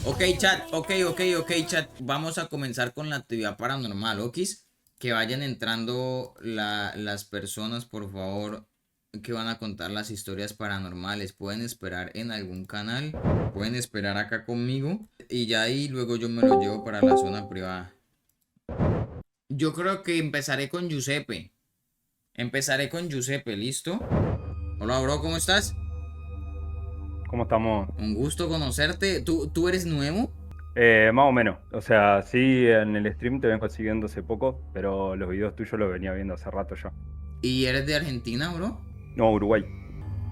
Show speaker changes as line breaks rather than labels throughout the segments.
Ok, chat. Vamos a comenzar con la actividad paranormal, ¿ok? Que vayan entrando las personas, por favor, que van a contar las historias paranormales. Pueden esperar en algún canal, pueden esperar acá conmigo y ya ahí luego yo me lo llevo para la zona privada. Yo creo que empezaré con Giuseppe. Empezaré con Giuseppe, ¿listo? Hola, bro, ¿cómo estás?
¿Cómo estamos?
Un gusto conocerte. ¿Tú eres nuevo?
Más o menos. O sea, sí, en el stream te vengo siguiendo hace poco, pero los videos tuyos los venía viendo hace rato ya.
¿Y eres de Argentina, bro?
No, Uruguay.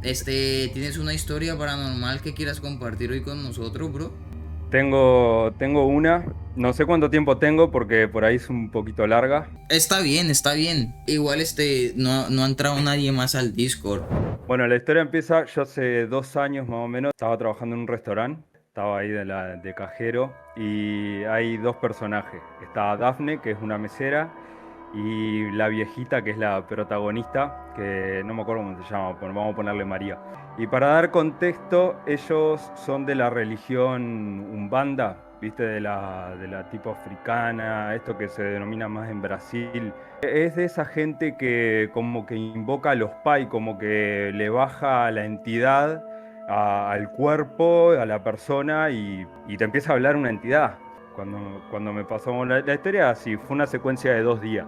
¿Tienes una historia paranormal que quieras compartir hoy con nosotros, bro?
Tengo una. No sé cuánto tiempo tengo porque por ahí es un poquito larga.
Está bien, está bien. Igual no ha entrado nadie más al Discord.
Bueno, la historia empieza, yo hace 2 años más o menos, estaba trabajando en un restaurante, estaba ahí de cajero y hay dos personajes. Está Daphne, que es una mesera, y la viejita, que es la protagonista, que no me acuerdo cómo se llama, pero vamos a ponerle María. Y para dar contexto, ellos son de la religión Umbanda, viste, de la tipo africana, esto que se denomina más en Brasil. Es de esa gente que como que invoca a los pai, como que le baja la entidad al cuerpo, a la persona y te empieza a hablar una entidad. Cuando me pasó la historia, sí, fue una secuencia de 2 días.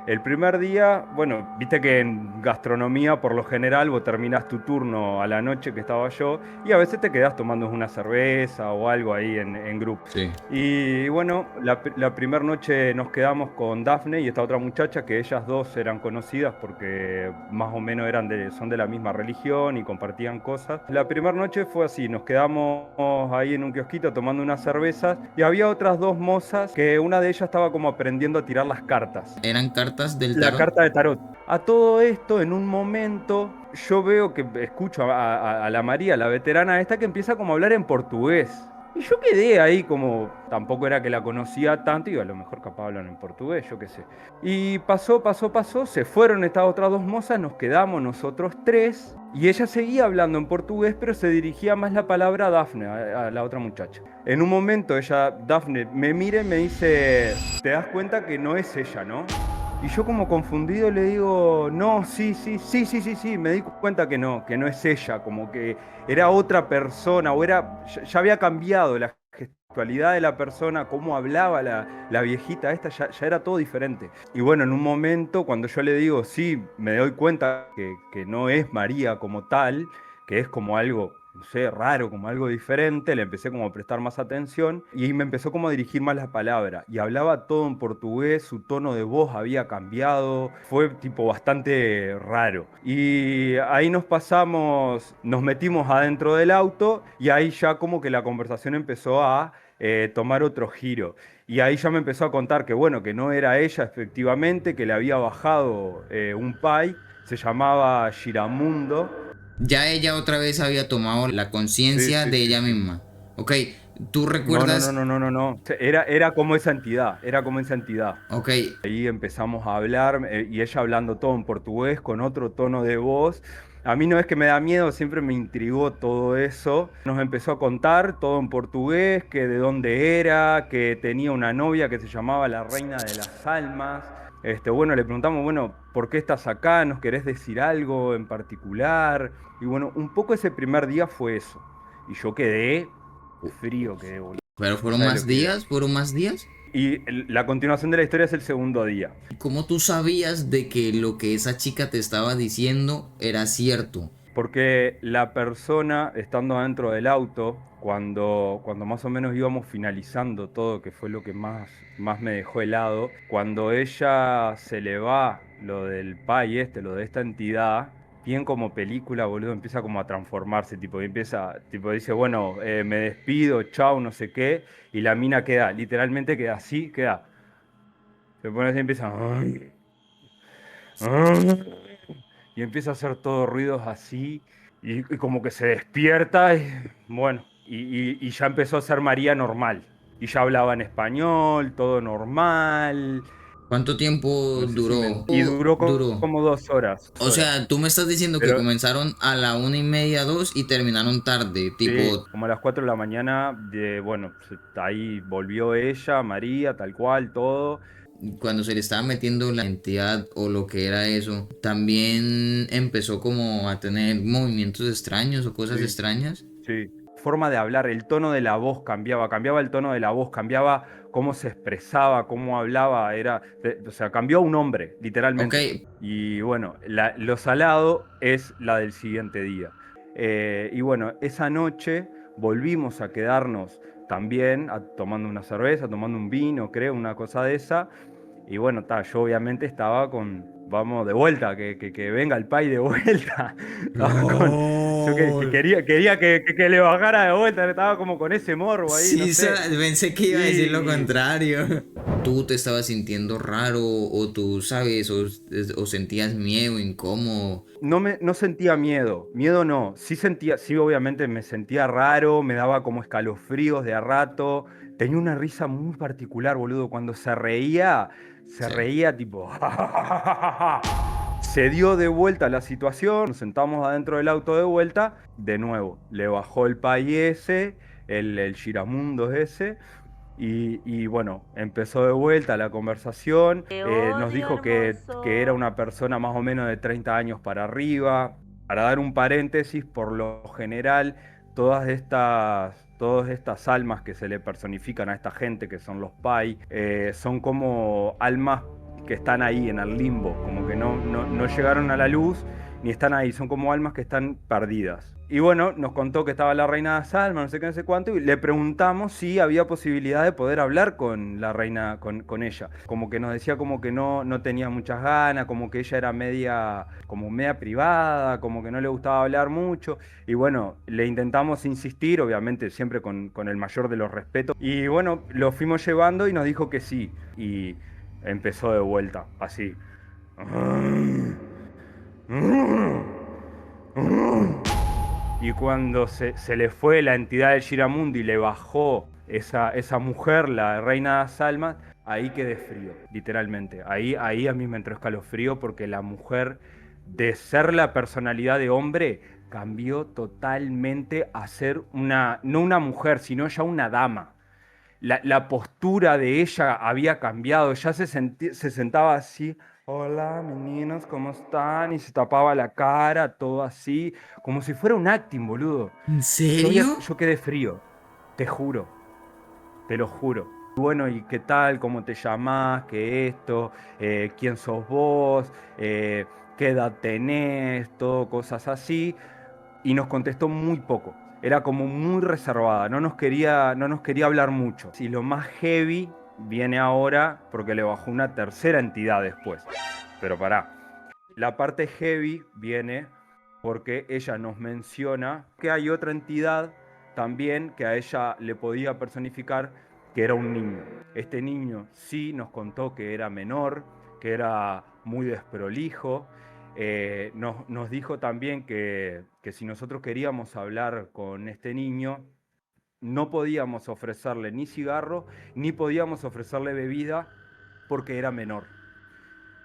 El primer día, bueno, viste que en gastronomía por lo general vos terminás tu turno a la noche que estaba yo y a veces te quedás tomando una cerveza o algo ahí en grupo.
Sí.
Y bueno, la primera noche nos quedamos con Daphne y esta otra muchacha, que ellas dos eran conocidas porque más o menos son de la misma religión y compartían cosas. La primera noche fue así, nos quedamos ahí en un kiosquito tomando unas cervezas y había otras dos mozas que una de ellas estaba como aprendiendo a tirar las cartas.
¿Eran cartas del
La
tarot?
carta de tarot. A todo esto, en un momento, yo veo que escucho a la María, la veterana esta, que empieza como a hablar en portugués. Y yo quedé ahí como, tampoco era que la conocía tanto, y a lo mejor capaz hablan en portugués, yo qué sé. Y pasó, se fueron estas otras dos mozas, nos quedamos nosotros tres, y ella seguía hablando en portugués, pero se dirigía más la palabra a Dafne, a la otra muchacha. En un momento Dafne, me mira y me dice, ¿te das cuenta que no es ella, no? Y yo como confundido le digo, no, sí, me di cuenta que no es ella, como que era otra persona, o ya había cambiado la gestualidad de la persona, cómo hablaba la viejita esta, ya era todo diferente. Y bueno, en un momento, cuando yo le digo, sí, me doy cuenta que no es María como tal, que es como algo, no sé, raro, como algo diferente, le empecé como a prestar más atención y me empezó como a dirigir más la palabra y hablaba todo en portugués, su tono de voz había cambiado, fue tipo bastante raro. Y ahí nos metimos adentro del auto y ahí ya como que la conversación empezó a tomar otro giro. Y ahí ya me empezó a contar que bueno, que no era ella efectivamente, que le había bajado un pai, se llamaba Giramundo.
Ya ella otra vez había tomado la
Sí,
conciencia
sí,
de
sí,
ella
sí.
misma. Ok, ¿tú
No, no, no,
recuerdas?
no, no, no, no. Era como esa entidad, era como esa entidad.
Ok,
Ahí empezamos a hablar y ella hablando todo en portugués con otro tono de voz. A mí no es que me da miedo, siempre me intrigó todo eso. Nos empezó a contar todo en portugués, que de dónde era, que tenía una novia que se llamaba la Reina de las Almas. Bueno, le preguntamos, bueno, ¿por qué estás acá? ¿Nos querés decir algo en particular? Y bueno, un poco ese primer día fue eso. Y yo quedé frío, quedé, boludo.
pero
No
fueron
sabes lo
más
que era.
días, fueron más días.
Y la continuación de la historia es el segundo día.
¿Cómo tú sabías de que lo que esa chica te estaba diciendo era cierto?
Porque la persona, estando dentro del auto, cuando más o menos íbamos finalizando todo, que fue lo que más me dejó helado, cuando ella se le va lo del pai lo de esta entidad, bien como película, boludo, empieza como a transformarse, tipo, y empieza, tipo, dice, bueno, me despido, chao, no sé qué, y la mina queda, literalmente queda así, queda. Se pone así y empieza. Y empieza a hacer todo ruidos así. Y como que se despierta. Bueno, y ya empezó a ser María normal. Y ya hablaba en español, todo normal.
¿Cuánto tiempo
No sé si
duró?
y duró
Duró.
como 2 horas.
O sea, tú me estás diciendo que
Pero
comenzaron a la 1:30, 2 y terminaron tarde,
sí,
tipo,
como a las 4 de la mañana, bueno, ahí volvió ella, María, tal cual, todo.
cuando se le estaba metiendo la entidad o lo que era eso, también empezó como a tener movimientos extraños o cosas
Sí,
extrañas.
sí. Forma de hablar, el tono de la voz cambiaba, cambiaba el tono de la voz, cambiaba cómo se expresaba, cómo hablaba, o sea, cambió a un hombre,
Ok,
literalmente. Y bueno, lo salado es la del siguiente día. Y bueno, esa noche volvimos a quedarnos también tomando una cerveza, tomando un vino, creo, una cosa de esa. Y bueno, yo obviamente estaba vamos de vuelta, que venga el pai de vuelta. Estaba yo que
LOL.
quería que le bajara de vuelta, estaba como con ese morbo ahí, no
Sí,
sé.
pensé que iba a decir lo
Y
contrario. ¿Tú te estabas sintiendo raro o tú sabes o sentías miedo, incómodo?
no sentía miedo, miedo no, sí obviamente me sentía raro, me daba como escalofríos de a rato, tenía una risa muy particular, boludo, cuando se
Sí.
reía tipo... Se dio de vuelta la situación, nos sentamos adentro del auto de vuelta, de nuevo, le bajó el pay ese, el giramundo ese, y bueno, empezó de vuelta la conversación,
Te
nos
odio,
dijo que era
hermoso.
una persona más o menos de 30 años para arriba. Para dar un paréntesis, por lo general, todas estas almas que se le personifican a esta gente, que son los Pai, son como almas que están ahí en el limbo, como que no llegaron a la luz ni están ahí, son como almas que están perdidas. Y bueno, nos contó que estaba la reina de Salma, no sé qué, no sé cuánto, y le preguntamos si había posibilidad de poder hablar con la reina, con ella. Como que nos decía como que no tenía muchas ganas, como que ella era como media privada, como que no le gustaba hablar mucho. Y bueno, le intentamos insistir, obviamente siempre con el mayor de los respetos. Y bueno, lo fuimos llevando y nos dijo que sí. Y empezó de vuelta, así. Y cuando se le fue la entidad del Giramundo y le bajó esa mujer, la reina Salma, ahí quedé frío, literalmente. Ahí a mí me entró escalofrío porque la mujer, de ser la personalidad de hombre, cambió totalmente a ser no una mujer, sino ya una dama. La postura de ella había cambiado, ya se sentaba así, hola meninos, ¿cómo están? Y se tapaba la cara, todo así, como si fuera un acting, boludo.
¿En serio?
Yo quedé frío, te juro, te lo juro. Bueno, ¿y qué tal? ¿Cómo te llamás? ¿Qué esto? ¿Quién sos vos? ¿Qué edad tenés? Todo, cosas así y nos contestó muy poco. Era como muy reservada, no nos quería hablar mucho. Y lo más heavy viene ahora porque le bajó una tercera entidad después. Pero pará, la parte heavy viene porque ella nos menciona que hay otra entidad también que a ella le podía personificar, que era un niño. Este niño sí nos contó que era menor, que era muy desprolijo. Nos dijo también que si nosotros queríamos hablar con este niño, no podíamos ofrecerle ni cigarro, ni podíamos ofrecerle bebida porque era menor.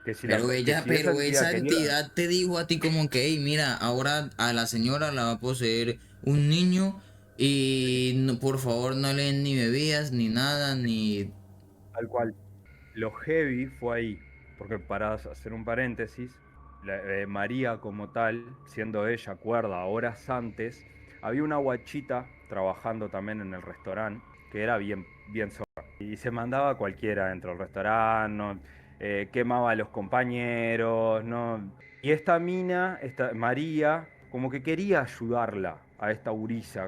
Que si esa
Pero
entidad
esa
quería...
entidad te dijo a ti como que, hey, mira, ahora a la señora la va a poseer un niño y por favor no le den ni bebidas, ni nada, ni...
Tal cual. Lo heavy fue ahí, porque para hacer un paréntesis, María como tal, siendo ella cuerda horas antes, había una guachita trabajando también en el restaurante, que era bien zorra. Y se mandaba a cualquiera dentro del restaurante, ¿no? Quemaba a los compañeros, ¿no? Y esta mina, esta María, como que quería ayudarla a esta gurisa,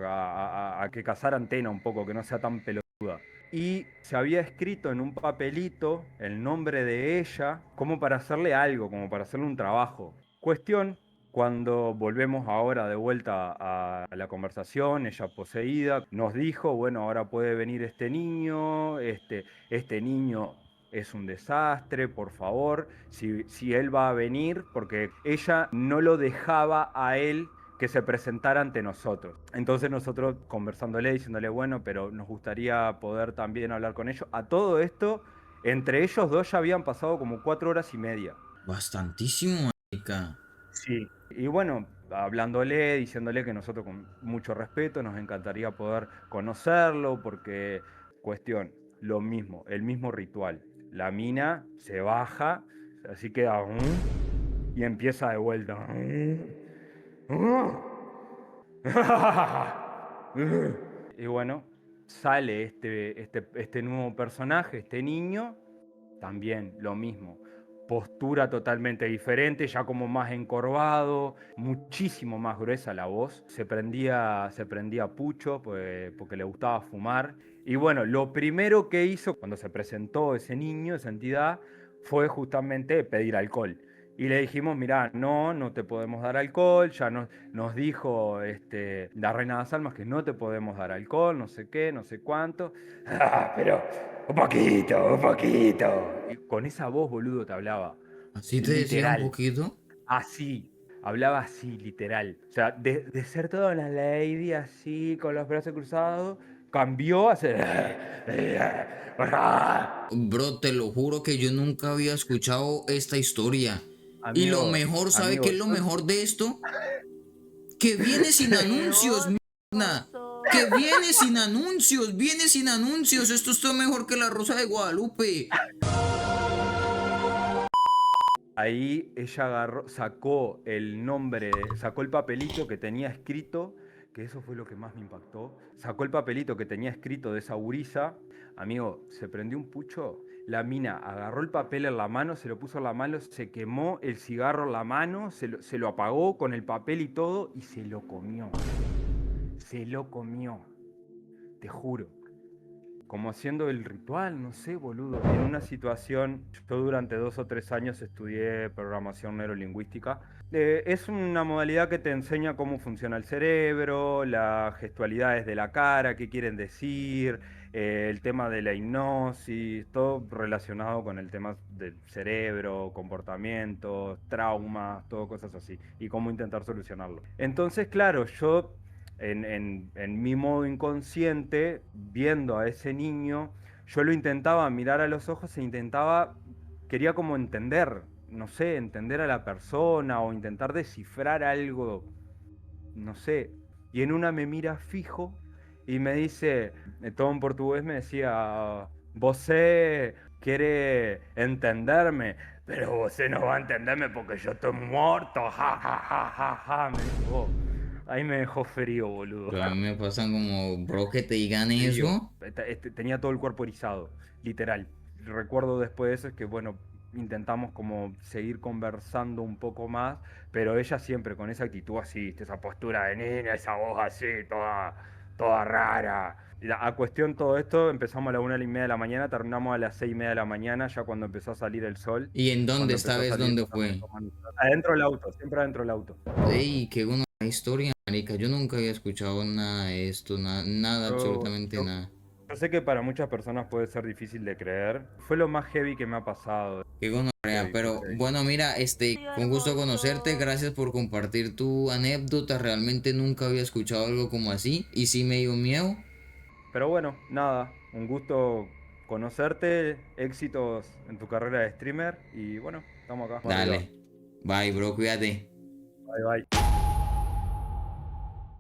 a que cazara antena un poco, que no sea tan pelotuda y se había escrito en un papelito el nombre de ella como para hacerle algo, como para hacerle un trabajo. Cuestión, cuando volvemos ahora de vuelta a la conversación, ella poseída, nos dijo, bueno, ahora puede venir este niño es un desastre, por favor, si él va a venir, porque ella no lo dejaba a él que se presentara ante nosotros. Entonces nosotros conversándole, diciéndole, bueno, pero nos gustaría poder también hablar con ellos. A todo esto, Entre ellos dos ya habían pasado como 4 horas y media.
Bastantísimo, marica.
Sí. Y bueno, hablándole, diciéndole que nosotros con mucho respeto nos encantaría poder conocerlo, porque cuestión, lo mismo, el mismo ritual. La mina se baja, así queda y empieza de vuelta. Y bueno, sale este nuevo personaje, este niño, también lo mismo. Postura totalmente diferente, ya como más encorvado, muchísimo más gruesa la voz. Se prendía pucho pues, porque le gustaba fumar. Y bueno, lo primero que hizo cuando se presentó ese niño, esa entidad, fue justamente pedir alcohol. Y le dijimos, mirá, no te podemos dar alcohol, ya nos dijo la reina de las almas que no te podemos dar alcohol, no sé qué, no sé cuánto. Ah, pero un poquito, un poquito. Y con esa voz, boludo, te hablaba.
Así te decía un
Literal.
poquito.
Así. Hablaba así, literal. O sea, de ser toda una lady así, con los brazos cruzados, cambió a ser...
Bro, te lo juro que yo nunca había escuchado esta historia. Y lo
Amigo,
mejor, ¿sabe qué
amigo,
es lo mejor de esto? Que viene sin anuncios, mierda. Que viene sin anuncios. Esto está mejor que la Rosa de Guadalupe.
ahí ella agarró, sacó el nombre, sacó el papelito que tenía escrito, que eso fue lo que más me impactó. Sacó el papelito que tenía escrito de esa gurisa. Amigo, se prendió un pucho. La mina agarró el papel en la mano, se lo puso en la mano, se quemó el cigarro en la mano, se lo apagó con el papel y todo y se lo comió. Se lo comió, te juro. Como haciendo el ritual, no sé, boludo. En una situación, yo durante 2 o 3 años estudié programación neurolingüística. Es una modalidad que te enseña cómo funciona el cerebro, las gestualidades de la cara, qué quieren decir, el tema de la hipnosis, todo relacionado con el tema del cerebro, comportamientos, traumas, todo cosas así, y cómo intentar solucionarlo. Entonces, claro, yo en mi modo inconsciente, viendo a ese niño, yo lo intentaba mirar a los ojos e quería como entender, no sé, entender a la persona o intentar descifrar algo, no sé. Y en una me mira fijo y me dice, todo en portugués me decía, "Você quiere entenderme, pero você no va a entenderme porque yo estoy muerto, ja, ja, ja, ja, ja", me dijo. Ahí me dejó frío, boludo.
Pero a mí me pasan como, bro, que te digan
Frío.
eso.
Tenía todo el cuerpo erizado, literal. Recuerdo después de eso es que, bueno, intentamos como seguir conversando un poco más, pero ella siempre con esa actitud así, esa postura de niña, esa voz así, toda rara. A cuestión todo esto, empezamos a la 1:30 de la mañana, terminamos a las 6:30 de la mañana, ya cuando empezó a salir el sol,
¿Y en dónde
cuando
esta
empezó a
vez
salir el
dónde
sol también
fue?
tomando. Adentro del auto, siempre adentro del auto.
Ey, qué buena historia, marica. Yo nunca había escuchado nada de esto, nada,
Yo,
absolutamente
yo,
nada.
yo sé que para muchas personas puede ser difícil de creer. Fue lo más heavy que me ha pasado.
Qué gonorrea,
Heavy, muy
pero
heavy.
bueno, mira, fue un gusto conocerte, gracias por compartir tu anécdota, realmente nunca había escuchado algo como así y sí me dio miedo.
Pero bueno, nada, un gusto conocerte, éxitos en tu carrera de streamer y bueno, estamos acá. Arriba.
Dale, bye, bro, cuídate.
Bye bye.